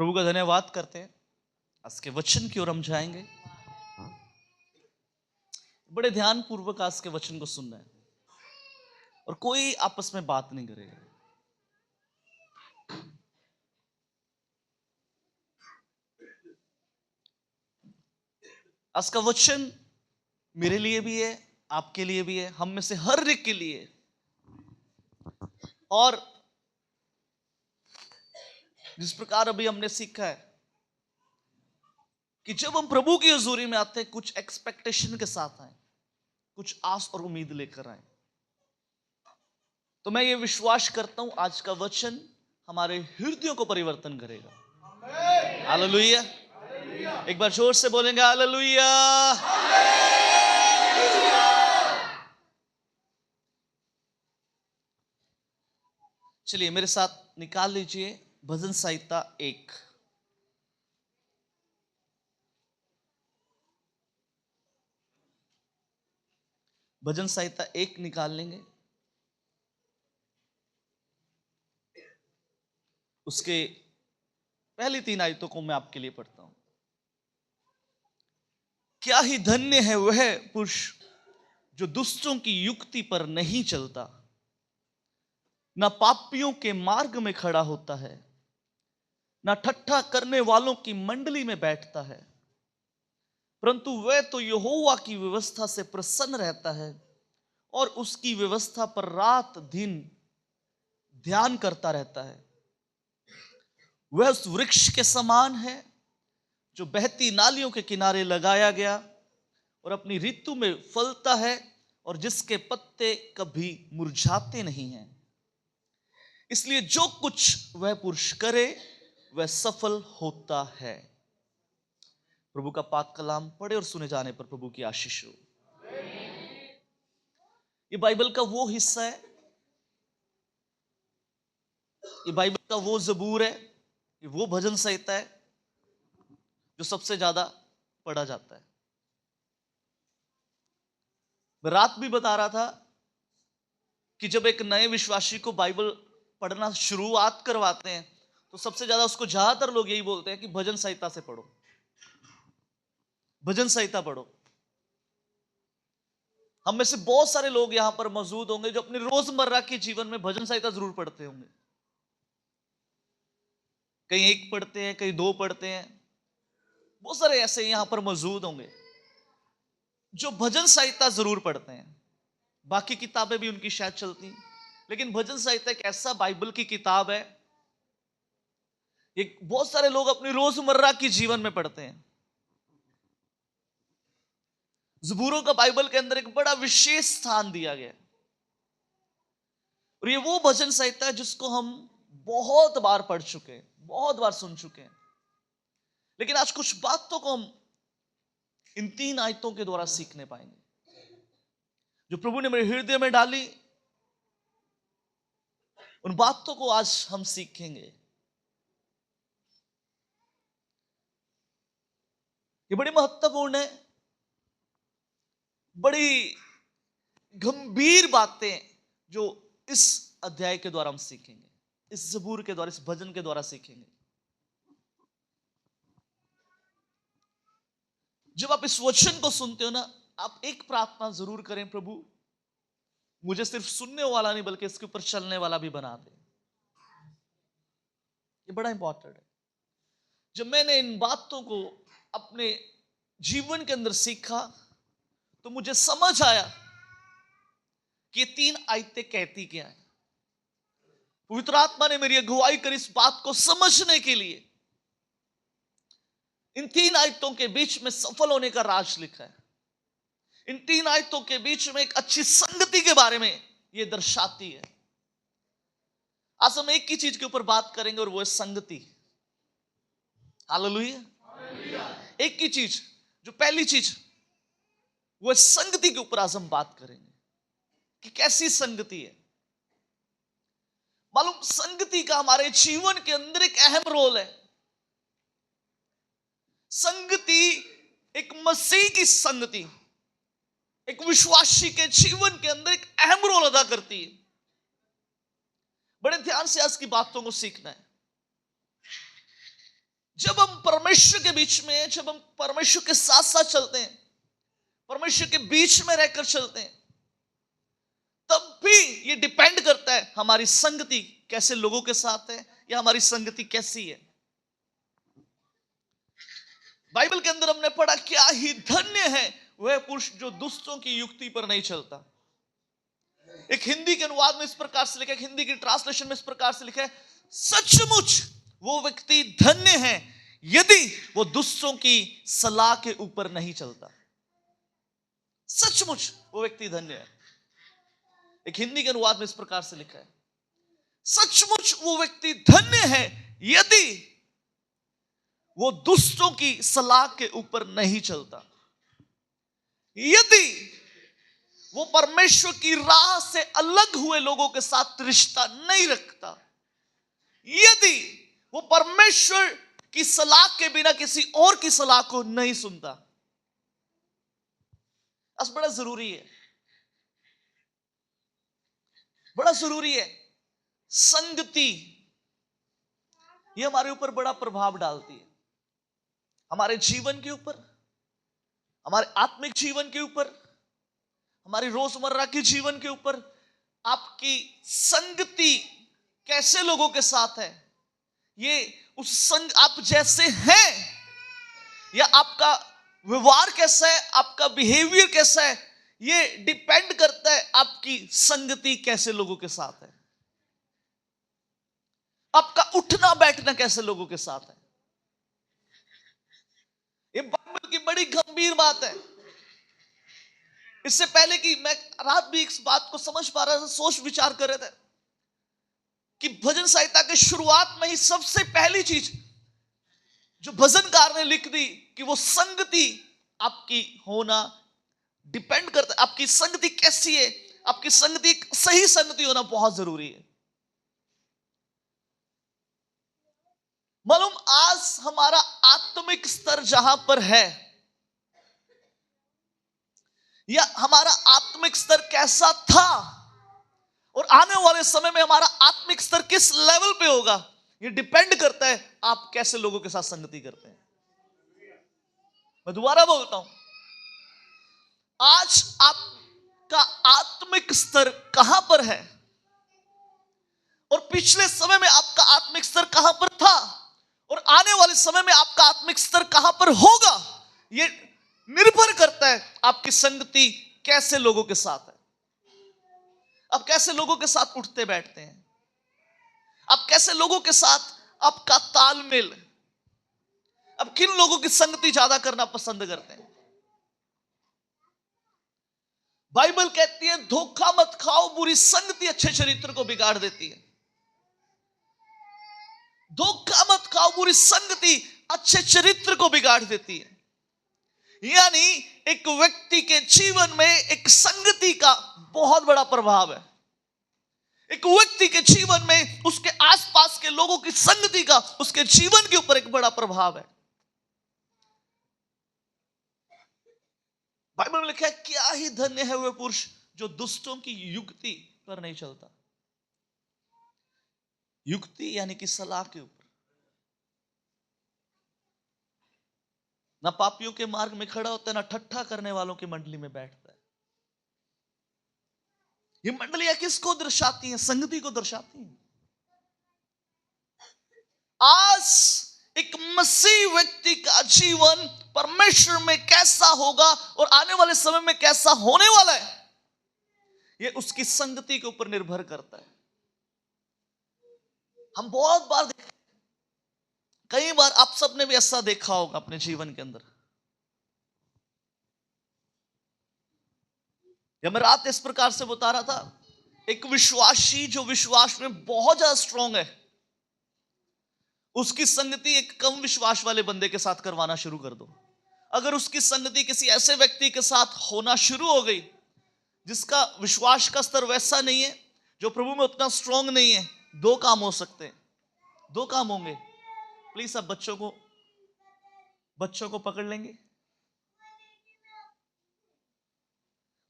प्रभु का धन्यवाद करते हैं। आज के वचन की ओर हम जाएंगे। बड़े ध्यान पूर्वक आज के वचन को सुनना है और कोई आपस में बात नहीं करेगा। आज का वचन मेरे लिए भी है, आपके लिए भी है, हम में से हर एक के लिए। और जिस प्रकार अभी हमने सीखा है कि जब हम प्रभु की हुजूरी में आते हैं, कुछ एक्सपेक्टेशन के साथ आए, कुछ आस और उम्मीद लेकर आए, तो मैं ये विश्वास करता हूं आज का वचन हमारे हृदयों को परिवर्तन करेगा। हालेलुया। एक बार जोर से बोलेंगे हालेलुया। चलिए मेरे साथ निकाल लीजिए भजन संहिता 1। भजन संहिता 1 निकाल लेंगे। उसके पहली 3 आयतों को मैं आपके लिए पढ़ता हूं। क्या ही धन्य है वह पुरुष जो दुष्टों की युक्ति पर नहीं चलता, ना पापियों के मार्ग में खड़ा होता है, ना ठट्ठा करने वालों की मंडली में बैठता है, परंतु वह तो यहोवा की व्यवस्था से प्रसन्न रहता है और उसकी व्यवस्था पर रात दिन ध्यान करता रहता है। वह उस वृक्ष के समान है जो बहती नालियों के किनारे लगाया गया और अपनी ऋतु में फलता है और जिसके पत्ते कभी मुरझाते नहीं हैं। इसलिए जो कुछ वह पुरुष करे वह सफल होता है। प्रभु का पाक कलाम पढ़े और सुने जाने पर प्रभु की आशीष हो। ये बाइबल का वो हिस्सा है, ये बाइबल का वो जबूर है, ये वो भजन संहिता है जो सबसे ज्यादा पढ़ा जाता है। मैं रात भी बता रहा था कि जब एक नए विश्वासी को बाइबल पढ़ना शुरुआत करवाते हैं तो सबसे ज्यादा उसको ज्यादातर लोग यही बोलते हैं कि भजन संहिता से पढ़ो, भजन संहिता पढ़ो। हम में से बहुत सारे लोग यहां पर मौजूद होंगे जो अपने रोजमर्रा के जीवन में भजन संहिता जरूर पढ़ते होंगे। कहीं एक पढ़ते हैं, कहीं 2 पढ़ते हैं। बहुत सारे ऐसे यहां पर मौजूद होंगे जो भजन संहिता जरूर पढ़ते हैं। बाकी किताबें भी उनकी शायद चलती हैं, लेकिन भजन संहिता एक ऐसा बाइबल की किताब है, एक बहुत सारे लोग अपने रोजमर्रा के जीवन में पढ़ते हैं। ज़बूरों का बाइबल के अंदर एक बड़ा विशेष स्थान दिया गया है और ये वो भजन संहिता है जिसको हम बहुत बार पढ़ चुके हैं, बहुत बार सुन चुके हैं। लेकिन आज कुछ बातों को हम इन 3 आयतों के द्वारा सीखने पाएंगे जो प्रभु ने मेरे हृदय में डाली। उन बातों को आज हम सीखेंगे। ये बड़ी महत्वपूर्ण है, बड़ी गंभीर बातें जो इस अध्याय के द्वारा हम सीखेंगे, इस ज़बूर के द्वारा, इस भजन के द्वारा सीखेंगे। जब आप इस वचन को सुनते हो ना, आप एक प्रार्थना जरूर करें, प्रभु मुझे सिर्फ सुनने वाला नहीं बल्कि इसके ऊपर चलने वाला भी बना दे। ये बड़ा इंपॉर्टेंट है। जब मैंने इन बातों को अपने जीवन के अंदर सीखा तो मुझे समझ आया कि ये 3 आयतें कहती क्या है। पवित्र आत्मा ने मेरी अगुवाई कर इस बात को समझने के लिए इन 3 आयतों के बीच में सफल होने का राज लिखा है। इन 3 आयतों के बीच में एक अच्छी संगति के बारे में यह दर्शाती है। आज हम एक ही चीज के ऊपर बात करेंगे और वो है संगति। हालेलुया। एक ही चीज, जो पहली चीज वो है संगति के ऊपर आज हम बात करेंगे कि कैसी संगति है। मालूम, संगति का हमारे जीवन के अंदर एक अहम रोल है। संगति, एक मसीह की संगति एक विश्वासी के जीवन के अंदर एक अहम रोल अदा करती है। बड़े ध्यान से आज की बातों को सीखना है। जब हम परमेश्वर के बीच में, जब हम परमेश्वर के साथ साथ चलते हैं, परमेश्वर के बीच में रहकर चलते हैं, तब भी ये डिपेंड करता है हमारी संगति कैसे लोगों के साथ है या हमारी संगति कैसी है। बाइबल के अंदर हमने पढ़ा, क्या ही धन्य है वह पुरुष जो दुष्टों की युक्ति पर नहीं चलता। एक हिंदी के अनुवाद में इस प्रकार से लिखा है, हिंदी की ट्रांसलेशन में इस प्रकार से लिखा है, सचमुच वो व्यक्ति धन्य है यदि वो दुष्टों की सलाह के ऊपर नहीं चलता। सचमुच वो व्यक्ति धन्य है। एक हिंदी के अनुवाद में इस प्रकार से लिखा है, सचमुच वो व्यक्ति धन्य है यदि वो दुष्टों की सलाह के ऊपर नहीं चलता, यदि वो परमेश्वर की राह से अलग हुए लोगों के साथ रिश्ता नहीं रखता, यदि वो परमेश्वर की सलाह के बिना किसी और की सलाह को नहीं सुनता। बस बड़ा जरूरी है, बड़ा जरूरी है। संगति ये हमारे ऊपर बड़ा प्रभाव डालती है, हमारे जीवन के ऊपर, हमारे आत्मिक जीवन के ऊपर, हमारी रोजमर्रा के जीवन के ऊपर। आपकी संगति कैसे लोगों के साथ है, ये उस संग आप जैसे हैं या आपका व्यवहार कैसा है, आपका बिहेवियर कैसा है, ये डिपेंड करता है आपकी संगति कैसे लोगों के साथ है, आपका उठना बैठना कैसे लोगों के साथ है। ये बाइबल की बड़ी गंभीर बात है। इससे पहले कि मैं रात भी इस बात को समझ पा रहा था, सोच विचार कर रहे थे कि भजन संहिता के शुरुआत में ही सबसे पहली चीज जो भजनकार ने लिख दी कि वो संगति आपकी होना डिपेंड करता है, आपकी संगति कैसी है, आपकी संगति सही संगति होना बहुत जरूरी है। मालूम, आज हमारा आत्मिक स्तर जहां पर है या हमारा आत्मिक स्तर कैसा था और आने वाले समय में हमारा आत्मिक स्तर किस लेवल पे होगा, ये डिपेंड करता है आप कैसे लोगों के साथ संगति करते हैं। मैं दोबारा बोलता हूं, आज आपका आत्मिक स्तर कहां पर है और पिछले समय में आपका आत्मिक स्तर कहां पर था और आने वाले समय में आपका आत्मिक स्तर कहां पर होगा, यह निर्भर करता है आपकी संगति कैसे लोगों के साथ है। आप कैसे लोगों के साथ उठते बैठते हैं, आप कैसे लोगों के साथ आपका तालमेल, अब किन लोगों की संगति ज्यादा करना पसंद करते हैं। बाइबल कहती है, धोखा मत खाओ, बुरी संगति अच्छे चरित्र को बिगाड़ देती है। धोखा मत खाओ, बुरी संगति अच्छे चरित्र को बिगाड़ देती है। यानी एक व्यक्ति के जीवन में एक संगति का बहुत बड़ा प्रभाव है। एक व्यक्ति के जीवन में उसके आसपास के लोगों की संगति का उसके जीवन के ऊपर एक बड़ा प्रभाव है। बाइबल में लिखा है, क्या ही धन्य है वह पुरुष जो दुष्टों की युक्ति पर नहीं चलता। युक्ति यानी कि सलाह के ऊपर, ना पापियों के मार्ग में खड़ा होता है, ना ठट्ठा करने वालों की मंडली में बैठता है। ये मंडलियां किसको दर्शाती हैं? संगति को दर्शाती हैं। आज एक मसीह व्यक्ति का जीवन परमेश्वर में कैसा होगा और आने वाले समय में कैसा होने वाला है, ये उसकी संगति के ऊपर निर्भर करता है। हम बहुत बार कई बार आप सबने भी ऐसा देखा होगा अपने जीवन के अंदर। या मैं रात इस प्रकार से बता रहा था, एक विश्वासी जो विश्वास में बहुत ज्यादा स्ट्रांग है, उसकी संगति एक कम विश्वास वाले बंदे के साथ करवाना शुरू कर दो। अगर उसकी संगति किसी ऐसे व्यक्ति के साथ होना शुरू हो गई जिसका विश्वास का स्तर वैसा नहीं है, जो प्रभु में उतना स्ट्रांग नहीं है, दो काम हो सकते हैं, दो काम होंगे। प्लीज आप बच्चों को पकड़ लेंगे।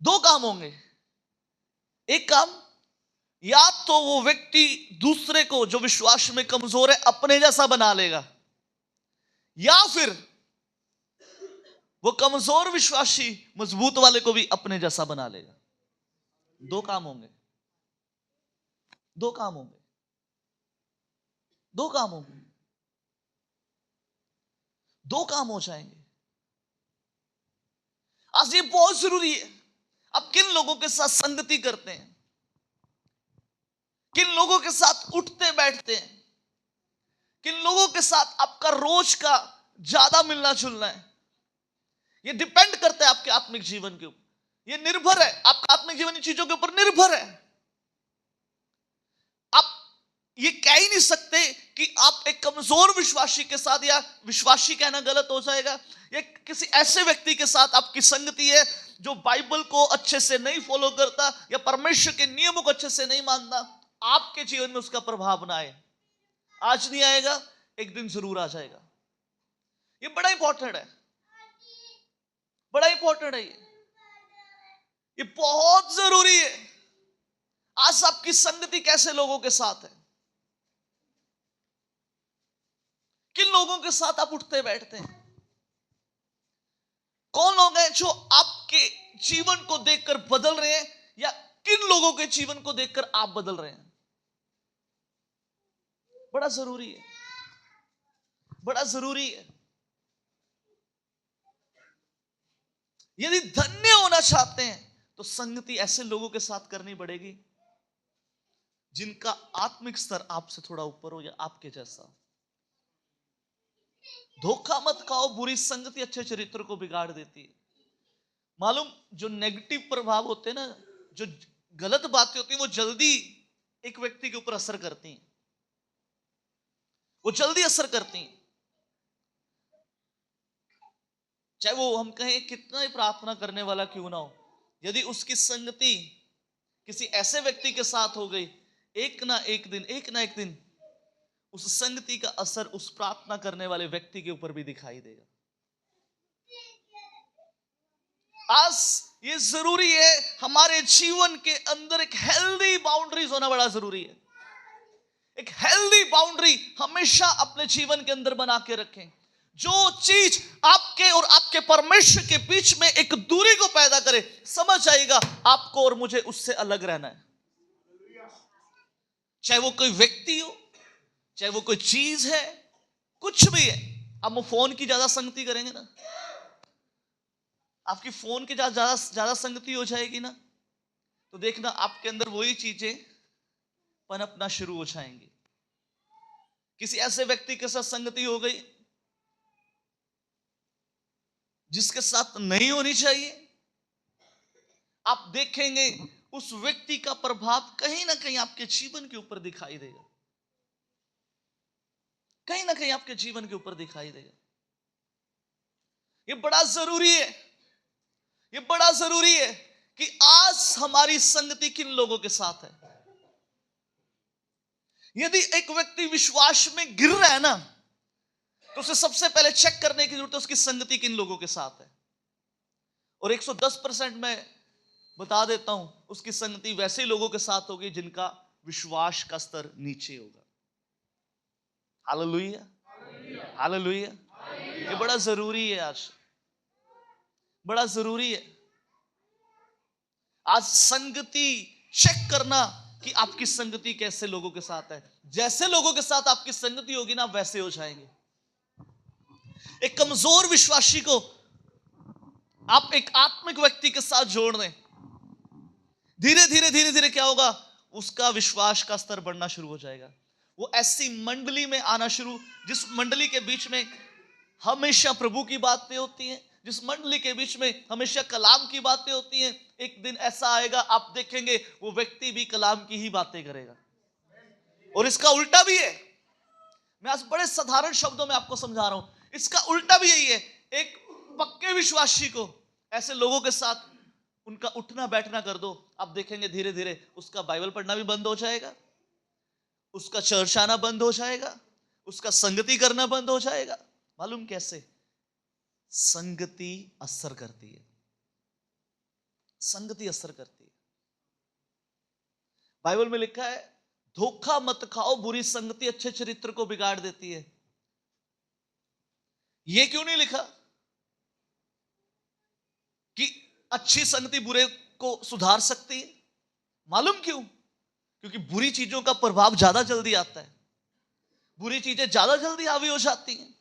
दो काम होंगे। एक काम, या तो वो व्यक्ति दूसरे को जो विश्वास में कमजोर है अपने जैसा बना लेगा, या फिर वो कमजोर विश्वासी मजबूत वाले को भी अपने जैसा बना लेगा। दो काम होंगे, दो काम होंगे, दो काम होंगे, दो काम हो जाएंगे। आज ये बहुत जरूरी है, आप किन लोगों के साथ संगति करते हैं, किन लोगों के साथ उठते बैठते हैं, किन लोगों के साथ आपका रोज का ज्यादा मिलना जुलना है। ये डिपेंड करता है आपके आत्मिक जीवन के ऊपर। ये निर्भर है, आपका आत्मिक जीवन इन चीजों के ऊपर निर्भर है। आप ये कह ही नहीं सकते कि आप एक कमजोर विश्वासी के साथ, या विश्वासी कहना गलत हो जाएगा, या किसी ऐसे व्यक्ति के साथ आपकी संगति है जो बाइबल को अच्छे से नहीं फॉलो करता या परमेश्वर के नियमों को अच्छे से नहीं मानता, आपके जीवन में उसका प्रभाव ना आए। आज नहीं आएगा, एक दिन जरूर आ जाएगा। ये बड़ा इंपॉर्टेंट है, बड़ा इंपॉर्टेंट है। ये बहुत जरूरी है। आज आपकी संगति कैसे लोगों के साथ है, किन लोगों के साथ आप उठते बैठते हैं, कौन लोग हैं जो आपके जीवन को देखकर बदल रहे हैं, या किन लोगों के जीवन को देखकर आप बदल रहे हैं। बड़ा जरूरी है, बड़ा जरूरी है। यदि धन्य होना चाहते हैं तो संगति ऐसे लोगों के साथ करनी पड़ेगी जिनका आत्मिक स्तर आपसे थोड़ा ऊपर हो या आपके जैसा। धोखा मत खाओ, बुरी संगति अच्छे चरित्र को बिगाड़ देती है। मालूम, जो नेगेटिव प्रभाव होते हैं ना, जो गलत बातें होती हैं, वो जल्दी एक व्यक्ति के ऊपर असर करती हैं, वो जल्दी असर करती हैं। चाहे वो हम कहें कितना ही प्रार्थना करने वाला क्यों ना हो, यदि उसकी संगति किसी ऐसे व्यक्ति के साथ हो गई, एक ना एक दिन उस संगति का असर उस प्रार्थना करने वाले व्यक्ति के ऊपर भी दिखाई देगा। आज ये जरूरी है, हमारे जीवन के अंदर एक हेल्दी बाउंड्रीज होना बड़ा जरूरी है। एक हेल्दी बाउंड्री हमेशा अपने जीवन के अंदर बना के रखें। जो चीज आपके और आपके परमेश्वर के बीच में एक दूरी को पैदा करे, समझ आएगा आपको और मुझे उससे अलग रहना है। चाहे वो कोई व्यक्ति हो, चाहे वो कोई चीज है, कुछ भी है। अब वो फोन की ज्यादा संगति करेंगे ना, आपकी फोन की ज्यादा संगति हो जाएगी ना, तो देखना आपके अंदर वही चीजें पनपना शुरू हो जाएंगी। किसी ऐसे व्यक्ति के साथ संगति हो गई जिसके साथ नहीं होनी चाहिए, आप देखेंगे उस व्यक्ति का प्रभाव कहीं ना कहीं आपके जीवन के ऊपर दिखाई देगा, कहीं ना कहीं आपके जीवन के ऊपर दिखाई देगा। ये बड़ा जरूरी है, ये बड़ा जरूरी है कि आज हमारी संगति किन लोगों के साथ है। यदि एक व्यक्ति विश्वास में गिर रहा है ना, तो उसे सबसे पहले चेक करने की जरूरत है उसकी संगति किन लोगों के साथ है। और 110% मैं बता देता हूं, उसकी संगति वैसे लोगों के साथ होगी जिनका विश्वास का स्तर नीचे होगा। Hallelujah, hallelujah. ये बड़ा जरूरी है, आज बड़ा जरूरी है। आज संगति चेक करना कि आपकी संगति कैसे लोगों के साथ है। जैसे लोगों के साथ आपकी संगति होगी ना, वैसे हो जाएंगे। एक कमजोर विश्वासी को आप एक आत्मिक व्यक्ति के साथ जोड़ दें, धीरे धीरे क्या होगा, उसका विश्वास का स्तर बढ़ना शुरू हो जाएगा। वो ऐसी मंडली में आना शुरू, जिस मंडली के बीच में हमेशा प्रभु की बातें होती हैं, जिस मंडली के बीच में हमेशा कलाम की बातें होती हैं, एक दिन ऐसा आएगा आप देखेंगे वो व्यक्ति भी कलाम की ही बातें करेगा। और इसका उल्टा भी है, मैं आज बड़े साधारण शब्दों में आपको समझा रहा हूं, इसका उल्टा भी यही है। एक पक्के विश्वासी को ऐसे लोगों के साथ उनका उठना बैठना कर दो, आप देखेंगे धीरे धीरे उसका बाइबल पढ़ना भी बंद हो जाएगा, उसका चर्च आना बंद हो जाएगा, उसका संगति करना बंद हो जाएगा। मालूम कैसे? संगति असर करती है, संगति असर करती है। बाइबल में लिखा है, धोखा मत खाओ, बुरी संगति अच्छे चरित्र को बिगाड़ देती है। ये क्यों नहीं लिखा कि अच्छी संगति बुरे को सुधार सकती है? मालूम क्यों? क्योंकि बुरी चीजों का प्रभाव ज्यादा जल्दी आता है, बुरी चीजें ज्यादा जल्दी हावी हो जाती हैं।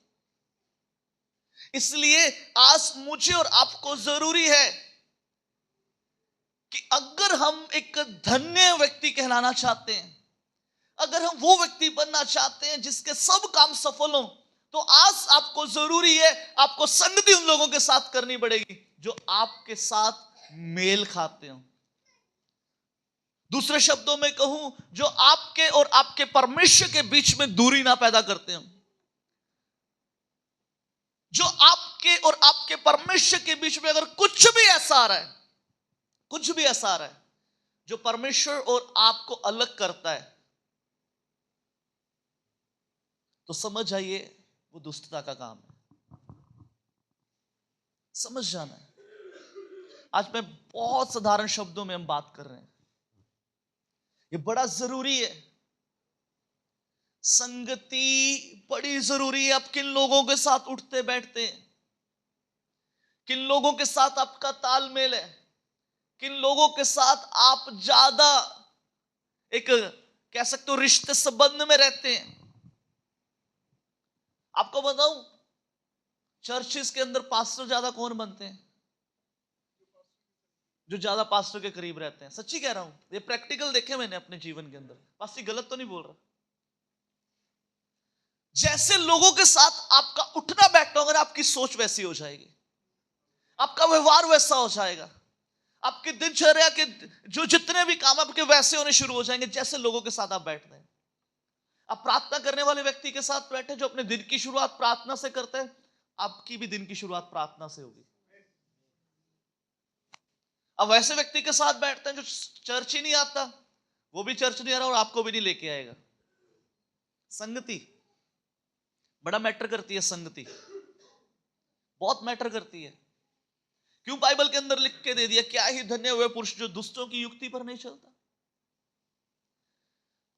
इसलिए आज मुझे और आपको जरूरी है कि अगर हम एक धन्य व्यक्ति कहलाना चाहते हैं, अगर हम वो व्यक्ति बनना चाहते हैं जिसके सब काम सफल हो, तो आज आपको जरूरी है, आपको संगति उन लोगों के साथ करनी पड़ेगी जो आपके साथ मेल खाते हो। दूसरे शब्दों में कहूं, जो आपके और आपके परमेश्वर के बीच में दूरी ना पैदा करते हो, जो आपके और आपके परमेश्वर के बीच में अगर कुछ भी ऐसा आ रहा है, कुछ भी ऐसा आ रहा है जो परमेश्वर और आपको अलग करता है, तो समझ जाइए वो दुष्टता का काम है। समझ जाना है। आज मैं बहुत साधारण शब्दों में हम बात कर रहे हैं, ये बड़ा जरूरी है। संगति बड़ी जरूरी है। आप किन लोगों के साथ उठते बैठते हैं, किन लोगों के साथ आपका तालमेल है, किन लोगों के साथ आप ज्यादा एक कह सकते हो रिश्ते संबंध में रहते हैं। आपको बताऊं, चर्चिस के अंदर पास्टर ज्यादा कौन बनते हैं? जो ज्यादा पास्टर के करीब रहते हैं। सच्ची कह रहा हूं, ये प्रैक्टिकल देखे मैंने अपने जीवन के अंदर। पास्टर गलत तो नहीं बोल रहा। जैसे लोगों के साथ आपका उठना बैठना होगा ना, आपकी सोच वैसी हो जाएगी, आपका व्यवहार वैसा हो जाएगा, आपकी दिनचर्या के जो जितने भी काम आपके वैसे होने शुरू हो जाएंगे जैसे लोगों के साथ आप बैठते हैं। आप प्रार्थना करने वाले व्यक्ति के साथ बैठे जो अपने दिन की शुरुआत प्रार्थना से करते हैं, आपकी भी दिन की शुरुआत प्रार्थना से होगी। अब वैसे व्यक्ति के साथ बैठते हैं जो चर्च ही नहीं आता, वो भी चर्च नहीं आ रहा और आपको भी नहीं लेके आएगा। संगति बड़ा मैटर करती है, संगति बहुत मैटर करती है। क्यों बाइबल के अंदर लिख के दे दिया, क्या ही धन्य हुए पुरुष जो दुष्टों की युक्ति पर नहीं चलता।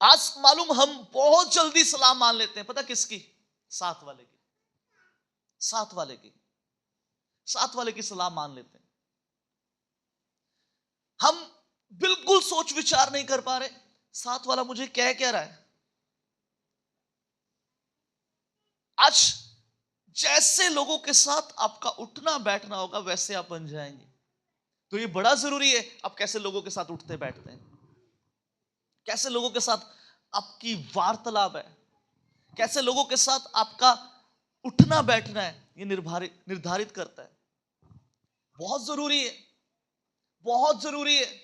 आज मालूम हम बहुत जल्दी सलाह मान लेते हैं, पता किसकी? साथ वाले की, साथ वाले की, साथ वाले की सलाह मान लेते हैं। हम बिल्कुल सोच विचार नहीं कर पा रहे साथ वाला मुझे कह रहा है। आज जैसे लोगों के साथ आपका उठना बैठना होगा वैसे आप बन जाएंगे। तो ये बड़ा जरूरी है, आप कैसे लोगों के साथ उठते बैठते हैं, कैसे लोगों के साथ आपकी वार्तालाप है, कैसे लोगों के साथ आपका उठना बैठना है, ये निर्धारित करता है। बहुत जरूरी है, बहुत जरूरी है।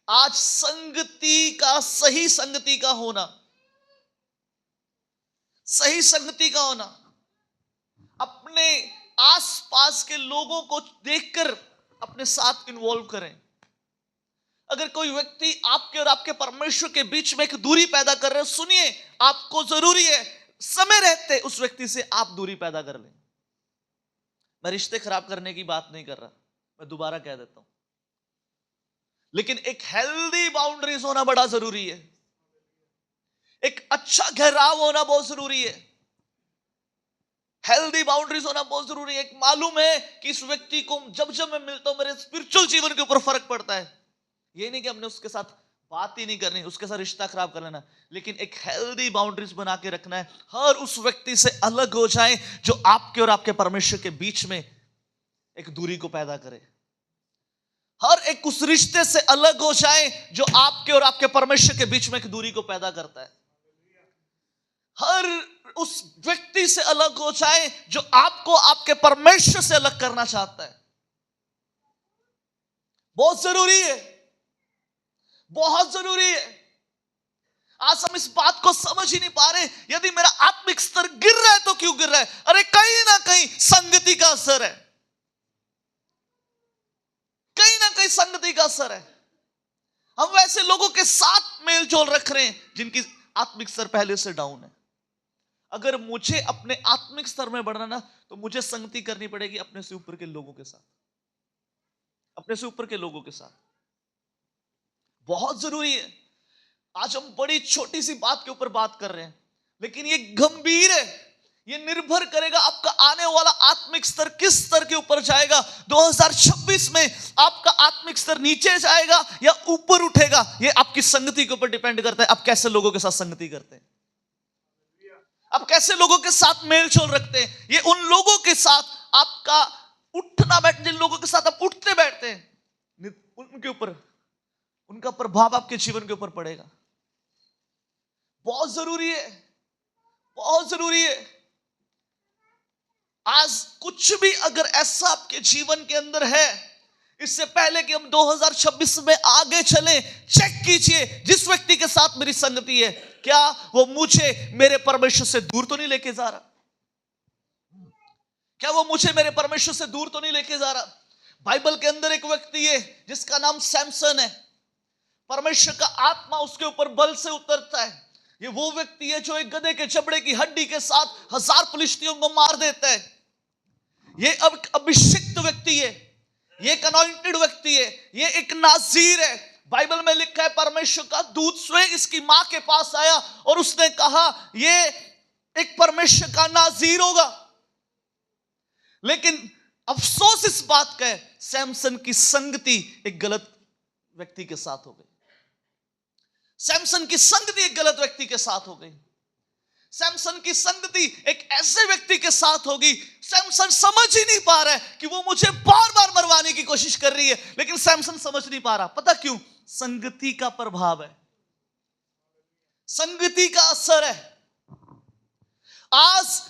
आज संगति का, सही संगति का होना, सही संगति का होना, अपने आसपास के लोगों को देखकर अपने साथ इन्वॉल्व करें। अगर कोई व्यक्ति आपके और आपके परमेश्वर के बीच में एक दूरी पैदा कर रहे हैं, सुनिए, आपको जरूरी है समय रहते उस व्यक्ति से आप दूरी पैदा कर लें। मैं रिश्ते खराब करने की बात नहीं कर रहा, मैं दोबारा कह देता हूं, लेकिन एक हेल्दी बाउंड्रीज होना बड़ा जरूरी है। एक अच्छा घेराव होना बहुत जरूरी है। हेल्दी बाउंड्रीज होना बहुत जरूरी है। एक मालूम है कि इस व्यक्ति को जब जब मैं मिलता हूं मेरे स्पिरिचुअल जीवन के ऊपर फर्क पड़ता है। ये नहीं कि हमने उसके साथ बात ही नहीं करनी, उसके साथ रिश्ता खराब कर लेना, लेकिन एक हेल्दी बाउंड्रीज बना के रखना है। हर उस व्यक्ति से अलग हो जाए जो आपके और आपके परमेश्वर के बीच में एक दूरी को पैदा करे। हर एक उस रिश्ते से अलग हो जाए जो आपके और आपके परमेश्वर के बीच में एक दूरी को पैदा करता है। हर उस व्यक्ति से अलग हो जाए जो आपको आपके परमेश्वर से अलग करना चाहता है। बहुत जरूरी है, बहुत जरूरी है। आज हम इस बात को समझ ही नहीं पा रहे। यदि मेरा आत्मिक स्तर गिर रहा है तो क्यों गिर रहा है? अरे कहीं ना कहीं संगति का असर है, कहीं ना कहीं संगति का असर है। हम वैसे लोगों के साथ मेल जोल रख रहे हैं जिनकी आत्मिक स्तर पहले से डाउन है। अगर मुझे अपने आत्मिक स्तर में बढ़ना ना, तो मुझे संगति करनी पड़ेगी अपने से ऊपर के लोगों के साथ, अपने से ऊपर के लोगों के साथ। बहुत जरूरी है। आज हम बड़ी छोटी सी बात के ऊपर बात कर रहे हैं, लेकिन ये गंभीर है, ये निर्भर करेगा आपका आने वाला आत्मिक स्तर किस स्तर के ऊपर जाएगा। 2026 में आपका आत्मिक स्तर नीचे जाएगा या ऊपर उठेगा, ये आपकी संगति के ऊपर डिपेंड करता है। आप कैसे लोगों के साथ संगति करते हैं, आप कैसे लोगों के साथ मेल जोल रखते हैं, ये उन लोगों के साथ आपका उठना बैठ, जिन लोगों के साथ आप उठते बैठते हैं, उनके ऊपर उनका प्रभाव आपके जीवन के ऊपर पड़ेगा। बहुत जरूरी है, बहुत जरूरी है। आज कुछ भी अगर ऐसा आपके जीवन के अंदर है, इससे पहले कि हम 2026 में आगे चलें, चेक कीजिए जिस व्यक्ति के साथ मेरी संगति है, क्या वो मुझे मेरे परमेश्वर से दूर तो नहीं लेके जा रहा? क्या वो मुझे मेरे परमेश्वर से दूर तो नहीं लेके जा रहा? बाइबल के अंदर एक व्यक्ति है जिसका नाम सैमसन है। परमेश्वर का आत्मा उसके ऊपर बल से उतरता है। ये वो व्यक्ति है जो एक गधे के चमड़े की हड्डी के साथ 1000 फिलिस्तीयों को मार देता है। ये अब अभिषिक्त व्यक्ति है, ये एक अनॉइंटेड व्यक्ति है, ये एक नाज़ीर है। बाइबल में लिखा है परमेश्वर का दूत स्वयं इसकी मां के पास आया और उसने कहा ये एक परमेश्वर का नाज़ीर होगा। लेकिन अफसोस इस बात का है, सैमसन की संगति एक गलत व्यक्ति के साथ हो गई। सैमसन की संगति एक गलत व्यक्ति के साथ हो गई। सैमसन की संगति एक ऐसे व्यक्ति के साथ होगी, सैमसन समझ ही नहीं पा रहा है कि वो मुझे बार बार मरवाने की कोशिश कर रही है, लेकिन सैमसन समझ नहीं पा रहा। पता क्यों? संगति का प्रभाव है, संगति का असर है। आज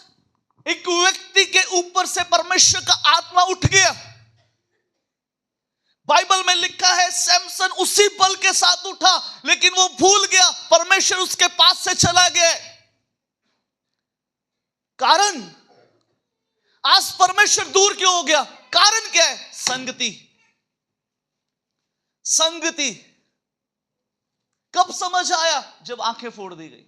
एक व्यक्ति के ऊपर से परमेश्वर का आत्मा उठ गया। बाइबल में लिखा है सैमसन उसी बल के साथ उठा, लेकिन वो भूल गया, परमेश्वर उसके पास से चला गया। कारण, आज परमेश्वर दूर क्यों हो गया? कारण क्या है? संगति। संगति कब समझ आया? जब आंखें फोड़ दी गई,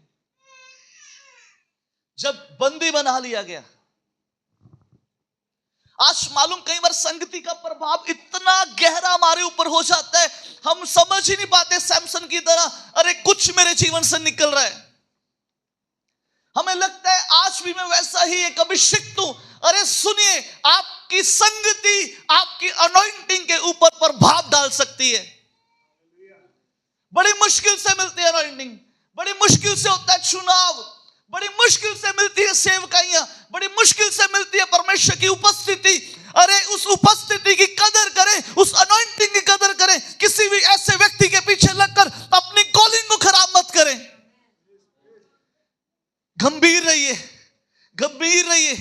जब बंदी बना लिया गया। आज मालूम, कई बार संगति का प्रभाव इतना गहरा हमारे ऊपर हो जाता है, हम समझ ही नहीं पाते सैमसन की तरह, अरे कुछ मेरे जीवन से निकल रहा है। हमें लगता है आज भी मैं वैसा ही एक अभिषिक्त हूं। अरे सुनिए, आपकी संगति आपकी अनॉइंटिंग के ऊपर प्रभाव डाल सकती है। बड़ी मुश्किल से मिलती है अनॉइंटिंग, बड़ी मुश्किल से होता है चुनाव, बड़ी मुश्किल से मिलती है सेवकाइयां, बड़ी मुश्किल से मिलती है परमेश्वर की उपस्थिति। अरे उस उपस्थिति की कदर करें, उस अनॉइंटिंग की कदर करें। किसी भी ऐसे व्यक्ति के पीछे लगकर अपनी कॉलिंग को खराब मत करें। गंभीर रहिए, गंभीर रहिए।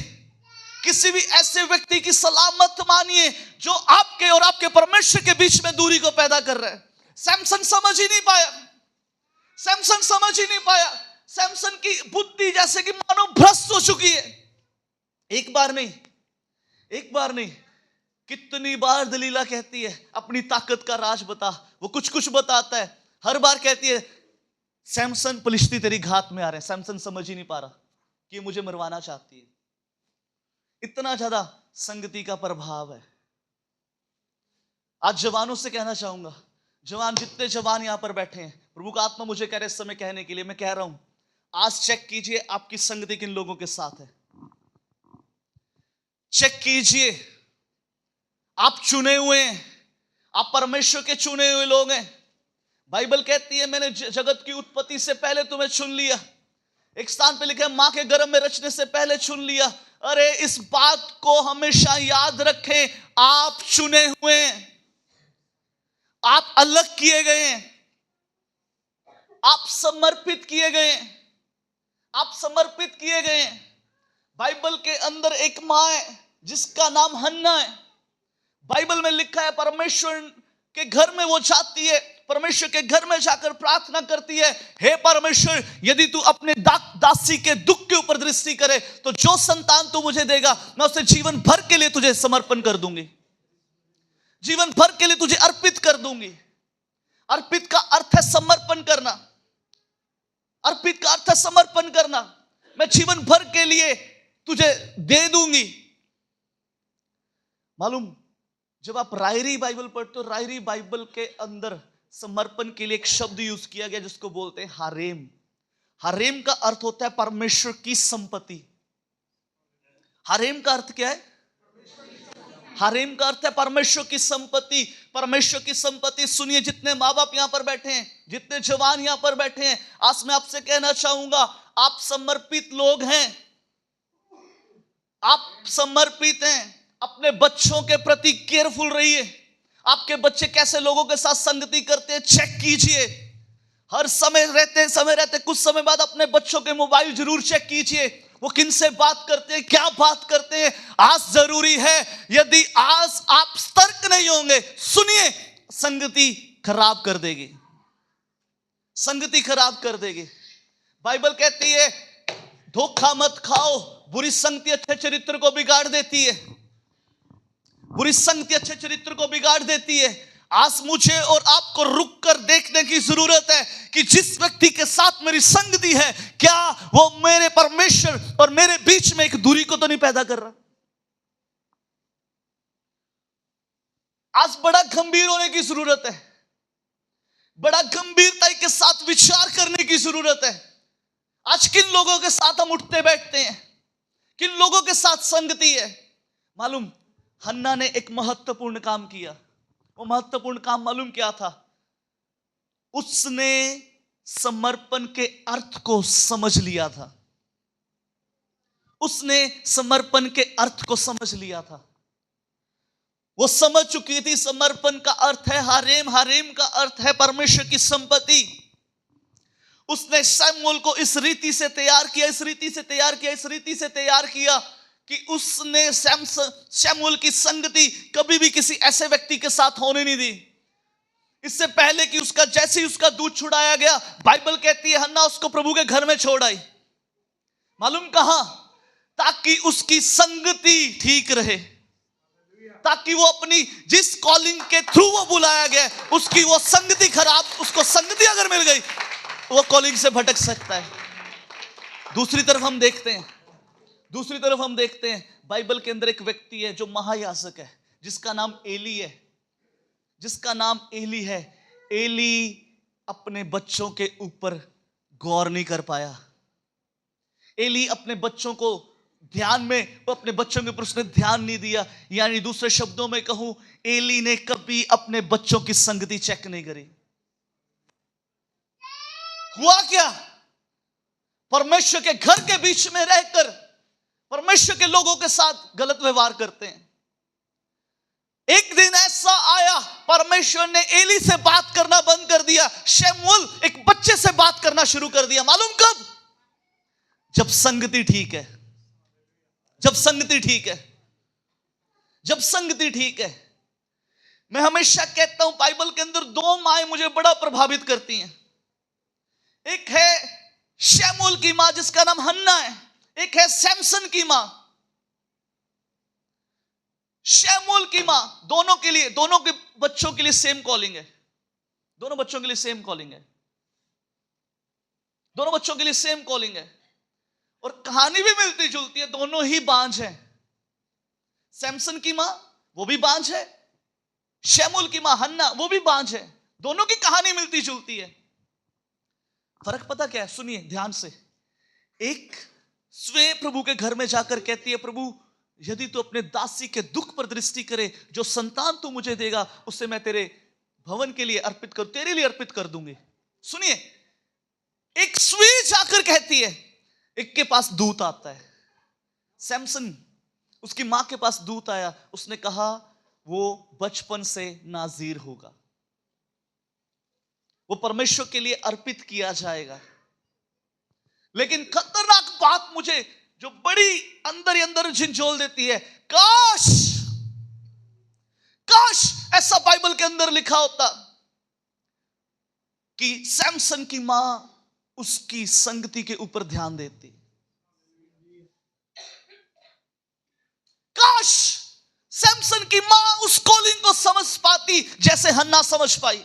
किसी भी ऐसे व्यक्ति की सलाह मत मानिए जो आपके और आपके परमेश्वर के बीच में दूरी को पैदा कर रहा है। सैमसन समझ ही नहीं पाया, सैमसन समझ ही नहीं पाया। सैमसन की बुद्धि जैसे कि मानो भ्रष्ट हो चुकी है। एक बार नहीं, एक बार नहीं, कितनी बार दलीला कहती है अपनी ताकत का राज बता। वो कुछ कुछ बताता है, हर बार कहती है सैमसन फिलिस्ती तेरी घात में आ रहे हैं। सैमसन समझ ही नहीं पा रहा कि ये मुझे मरवाना चाहती है। इतना ज्यादा संगति का प्रभाव है। आज जवानों से कहना चाहूंगा, जवान जितने जवान यहां पर बैठे हैं, प्रभु का आत्मा मुझे कह रहे इस समय कहने के लिए, मैं कह रहा हूं, आज चेक कीजिए आपकी संगति किन लोगों के साथ है। चेक कीजिए, आप चुने हुए हैं, आप परमेश्वर के चुने हुए लोग हैं। बाइबल कहती है मैंने जगत की उत्पत्ति से पहले तुम्हें चुन लिया। एक स्थान पे लिखा है मां के गर्भ में रचने से पहले चुन लिया। अरे इस बात को हमेशा याद रखें, आप चुने हुए हैं, आप अलग किए गए हैं, आप समर्पित किए गए हैं, आप समर्पित किए गए हैं। बाइबल के अंदर एक मां है जिसका नाम हन्ना है। बाइबल में लिखा है परमेश्वर के घर में वो जाती है, परमेश्वर के घर में जाकर प्रार्थना करती है, हे परमेश्वर यदि तू अपने दासी के दुख के ऊपर दृष्टि करे तो जो संतान तू मुझे देगा मैं उसे जीवन भर के लिए तुझे समर्पण कर दूंगी, जीवन भर के लिए तुझे अर्पित कर दूंगी। अर्पित का अर्थ है समर्पण करना, अर्पित का अर्थ है समर्पण करना। मैं जीवन भर के लिए तुझे दे दूंगी। मालूम, जब आप रायरी बाइबल पढ़ते हो, रायरी बाइबल के अंदर समर्पण के लिए एक शब्द यूज किया गया जिसको बोलते हैं हारेम। हारेम का अर्थ होता है परमेश्वर की संपत्ति। हारेम का अर्थ क्या है? हारेम का अर्थ है परमेश्वर की संपत्ति। परमेश्वर की संपत्ति। सुनिए, जितने माँ बाप यहां पर बैठे हैं, जितने जवान यहां पर बैठे हैं, आज मैं आपसे कहना चाहूंगा, आप समर्पित लोग हैं, आप समर्पित हैं। अपने बच्चों के प्रति केयरफुल रहिए। आपके बच्चे कैसे लोगों के साथ संगति करते हैं, चेक कीजिए। हर समय रहते कुछ समय बाद अपने बच्चों के मोबाइल जरूर चेक कीजिए, वो किन से बात करते हैं, क्या बात करते हैं। आज जरूरी है, यदि आज आप सतर्क नहीं होंगे, सुनिए, संगति खराब कर देगी, संगति खराब कर देगी। बाइबल कहती है धोखा मत खाओ, बुरी संगति अच्छे चरित्र को बिगाड़ देती है। बुरी संगति अच्छे चरित्र को बिगाड़ देती है। आज मुझे और आपको रुक कर देखने की जरूरत है कि जिस व्यक्ति के साथ मेरी संगति है, क्या वो मेरे परमेश्वर और मेरे बीच में एक दूरी को तो नहीं पैदा कर रहा। आज बड़ा गंभीर होने की जरूरत है, बड़ा गंभीरता के साथ विचार करने की जरूरत है। आज किन लोगों के साथ हम उठते बैठते हैं, किन लोगों के साथ संगति है। मालूम, हन्ना ने एक महत्वपूर्ण काम किया। वो महत्वपूर्ण काम मालूम क्या था? उसने समर्पण के अर्थ को समझ लिया था। उसने समर्पण के अर्थ को समझ लिया था। वो समझ चुकी थी समर्पण का अर्थ है हारेम, हारेम का अर्थ है परमेश्वर की संपत्ति। उसने शमूएल को इस रीति से तैयार किया, इस रीति से तैयार किया, इस रीति से तैयार किया कि उसने शमूएल की संगति कभी भी किसी ऐसे व्यक्ति के साथ होने नहीं दी। इससे पहले कि उसका जैसे ही उसका दूध छुड़ाया गया, बाइबल कहती है हन्ना उसको प्रभु के घर में छोड़ आई। मालूम कहां? ताकि उसकी संगति ठीक रहे, ताकि वो अपनी जिस कॉलिंग के थ्रू वो बुलाया गया उसकी वो संगति खराब, उसको संगति अगर मिल गई वो कॉलिंग से भटक सकता है। दूसरी तरफ हम देखते हैं बाइबल के अंदर एक व्यक्ति है जो महायाजक है, जिसका नाम एली है, जिसका नाम एली है। एली अपने बच्चों के ऊपर गौर नहीं कर पाया। एली अपने बच्चों को ध्यान में, वो अपने बच्चों के ऊपर उसने ध्यान नहीं दिया। यानी दूसरे शब्दों में कहूं, एली ने कभी अपने बच्चों की संगति चेक नहीं करी। हुआ क्या? परमेश्वर के घर के बीच में रहकर परमेश्वर के लोगों के साथ गलत व्यवहार करते हैं। एक दिन ऐसा आया, परमेश्वर ने एली से बात करना बंद कर दिया। शमूएल एक बच्चे से बात करना शुरू कर दिया। मालूम कब? जब संगति ठीक है, जब संगति ठीक है, जब संगति ठीक है। मैं हमेशा कहता हूं बाइबल के अंदर दो माएं मुझे बड़ा प्रभावित करती हैं। एक है शमूएल की मां जिसका नाम हन्ना है, एक है सैमसन की मां। शमूएल की मां, दोनों के लिए, दोनों के बच्चों के लिए सेम कॉलिंग है। दोनों बच्चों के लिए सेम कॉलिंग है। दोनों बच्चों के लिए सेम कॉलिंग है और कहानी भी मिलती जुलती है। दोनों ही बांझ हैं। सैमसन की मां वो भी बांझ है, शमूएल की मां हन्ना वो भी बांझ है। दोनों की कहानी मिलती जुलती है। फर्क पता क्या है? सुनिए ध्यान से। एक स्वयं प्रभु के घर में जाकर कहती है, प्रभु यदि तू अपने दासी के दुख पर दृष्टि करे, जो संतान तू मुझे देगा उसे मैं तेरे भवन के लिए अर्पित कर, तेरे लिए अर्पित कर दूंगी। सुनिए, एक स्वयं जाकर कहती है, एक के पास दूत आता है। सैमसन, उसकी मां के पास दूत आया, उसने कहा वो बचपन से नाजीर होगा, वो परमेश्वर के लिए अर्पित किया जाएगा। लेकिन खतरनाक बात मुझे जो बड़ी अंदर ही अंदर झिंझोल देती है, काश काश ऐसा बाइबल के अंदर लिखा होता कि सैमसन की मां उसकी संगति के ऊपर ध्यान देती। काश सैमसन की मां उस कॉलिंग को समझ पाती जैसे हन्ना समझ पाई।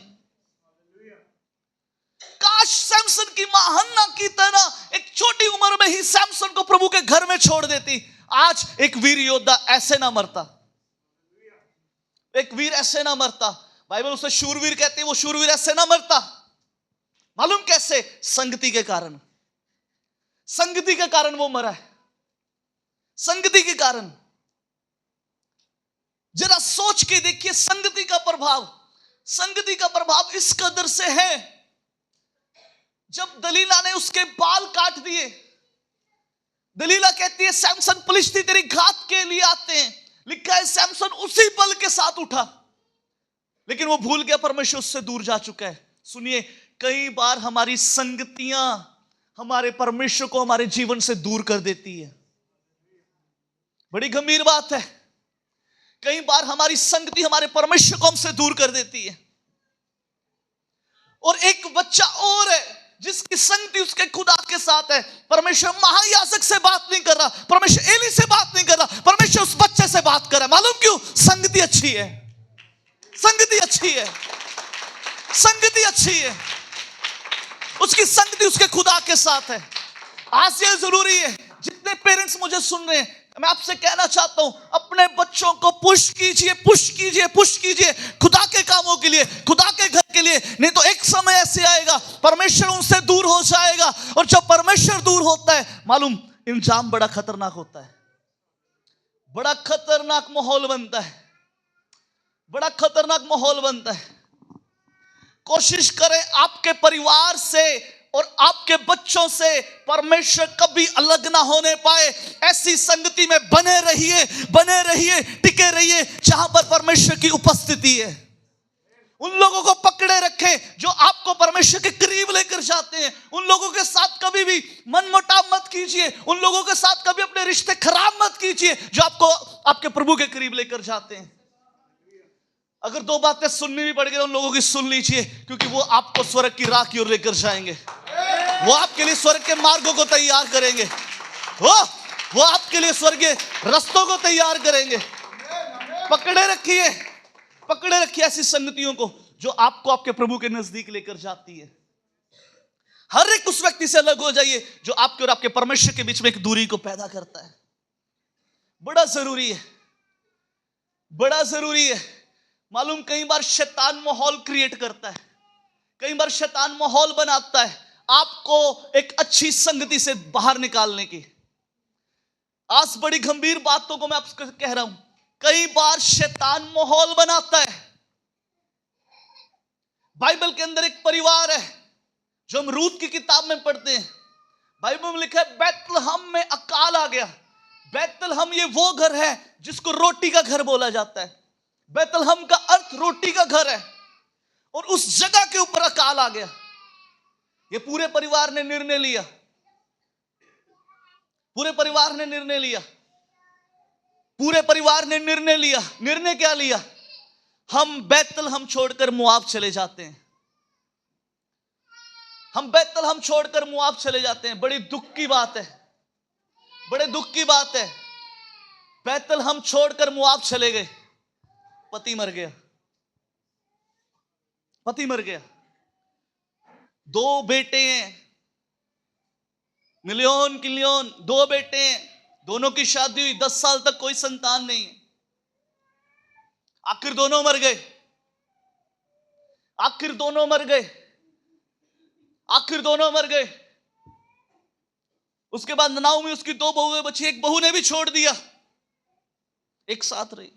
काश सैमसन की मां हन्ना की तरह एक छोटी उम्र में ही सैमसन को प्रभु के घर में छोड़ देती। आज एक वीर योद्धा ऐसे ना मरता, एक वीर ऐसे ना मरता। बाइबल उसे शूरवीर कहती है, वो शूरवीर ऐसे ना मरता। मालूम कैसे? संगति के कारण, संगति के कारण वो मरा है। संगति के कारण। जरा सोच के देखिए, संगति का प्रभाव इस कदर से है। जब दलीला ने उसके बाल काट दिए, दलीला कहती है सैमसन पलिश्ती तेरी घात के लिए आते हैं। लिखा है सैमसन उसी बल के साथ उठा, लेकिन वो भूल गया परमेश्वर उससे दूर जा चुका है। सुनिए, कई बार हमारी संगतियां हमारे परमेश्वर को हमारे जीवन से दूर कर देती है। बड़ी गंभीर बात है। कई बार हमारी संगति हमारे परमेश्वर को हमसे दूर कर देती है। और एक बच्चा और है जिसकी संगति उसके खुदा के साथ है। परमेश्वर महायाजक से बात नहीं कर रहा, परमेश्वर एली से बात नहीं कर रहा, परमेश्वर उस बच्चे से बात कर रहा है। मालूम क्यों? संगति अच्छी है, संगति अच्छी है, संगति अच्छी है। उसकी संगति उसके खुदा के साथ है। आज ये जरूरी है, जितने पेरेंट्स मुझे सुन रहे हैं, मैं आपसे कहना चाहता हूं, अपने बच्चों को पुश कीजिए, पुश कीजिए, पुश कीजिए खुदा के कामों के लिए, खुदा के घर के लिए। नहीं तो एक समय ऐसे आएगा परमेश्वर उनसे दूर हो जाएगा। और जब परमेश्वर दूर होता है, मालूम इंजाम बड़ा खतरनाक होता है, बड़ा खतरनाक माहौल बनता है, बड़ा खतरनाक माहौल बनता है। कोशिश करें आपके परिवार से और आपके बच्चों से परमेश्वर कभी अलग ना होने पाए। ऐसी संगति में बने रहिए, टिके रहिए जहां पर परमेश्वर की उपस्थिति है। उन लोगों को पकड़े रखें जो आपको परमेश्वर के करीब लेकर जाते हैं। उन लोगों के साथ कभी भी मनमुटाव मत कीजिए, उन लोगों के साथ कभी अपने रिश्ते खराब मत कीजिए जो आपको आपके प्रभु के करीब लेकर जाते हैं। अगर दो बातें सुननी भी पड़ गई, उन लोगों की सुन लीजिए, क्योंकि वो आपको स्वर्ग की राह की ओर लेकर जाएंगे। वो आपके लिए स्वर्ग के मार्गों को तैयार करेंगे, वो आपके लिए स्वर्गीय रास्तों को तैयार करेंगे। पकड़े रखिए ऐसी संगतियों को जो आपको आपके प्रभु के नजदीक लेकर जाती है। हर एक उस व्यक्ति से अलग हो जाइए जो आपके और आपके परमेश्वर के बीच में एक दूरी को पैदा करता है। बड़ा जरूरी है। मालूम, कई बार शैतान माहौल क्रिएट करता है, कई बार शैतान माहौल बनाता है आपको एक अच्छी संगति से बाहर निकालने की। आज बड़ी गंभीर बातों को मैं आपको कह रहा हूं। कई बार शैतान माहौल बनाता है। बाइबल के अंदर एक परिवार है जो हम रूत की किताब में पढ़ते हैं। बाइबल में लिखा है बैतलहम में अकाल आ गया। बैतलहम ये वो घर है जिसको रोटी का घर बोला जाता है। बैतलहम का अर्थ रोटी का घर है, और उस जगह के ऊपर अकाल आ गया। ये पूरे परिवार ने निर्णय लिया। निर्णय क्या लिया? हम बैतलहम छोड़कर मोआब चले जाते हैं। बड़ी दुख की बात है, बैतलहम छोड़कर मोआब चले गए। पति मर गया। 2 बेटे हैं, मिलियन किलियन 2 बेटे हैं। दोनों की शादी हुई, 10 साल तक कोई संतान नहीं है। आखिर दोनों मर गए। उसके बाद नाओमी उसकी 2 बहुएं बची, एक बहू ने भी छोड़ दिया, एक साथ रही।